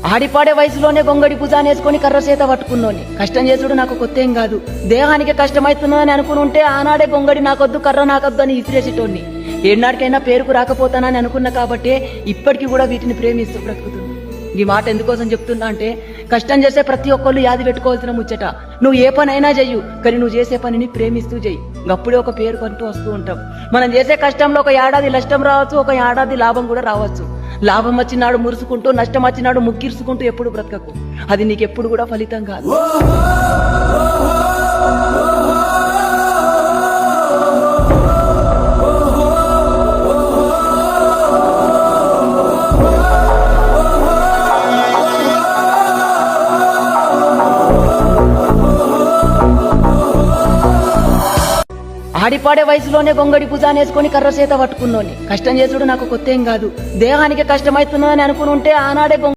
ఆడిపాడే వయసులోనే గొంగడి భుజానేసుకొని కర్ర చేత పట్టుకున్నోని కష్టం చేసుడు నాకు కొత్త ఏం కాదు. దేహానికి కష్టమవుతున్నదని అనుకుని ఉంటే ఆనాడే గొంగడి నాకొద్దు కర్ర నాకొద్దు అని ఇసిరేసేటోన్ని. ఏనాడికైనా పేరుకు రాకపోతానని అనుకున్నా కాబట్టే ఇప్పటికీ కూడా వీటిని ప్రేమిస్తూ బ్రతుకుతున్నా. ఈ మాట ఎందుకోసం చెప్తున్నా అంటే కష్టం చేసే ప్రతి ఒక్కళ్ళు యాది పెట్టుకోవాల్సిన ముచ్చట. నువ్వు ఏ పనైనా చెయ్యు, కానీ నువ్వు చేసే పనిని ప్రేమిస్తూ చెయ్యి. అప్పుడే ఒక పేరు కొంటూ వస్తూ ఉంటాం. మనం చేసే కష్టంలో ఒక ఏడాది నష్టం రావచ్చు, ఒక ఏడాది లాభం కూడా రావచ్చు. లాభం వచ్చినాడు మురుసుకుంటూ, నష్టం వచ్చినాడు ముగ్గిరుసుకుంటూ ఎప్పుడు బ్రతకకు. అది నీకెప్పుడు కూడా ఫలితం కాదు. ఆడిపాడే వయసులోనే గొంగడి భుజానేసుకొని కర్ర చేత పట్టుకున్నోని కష్టం చేసుడు నాకు కొత్త ఏం కాదు. దేహానికి కష్టమవుతున్నదని అనుకుని ఉంటే ఆనాడే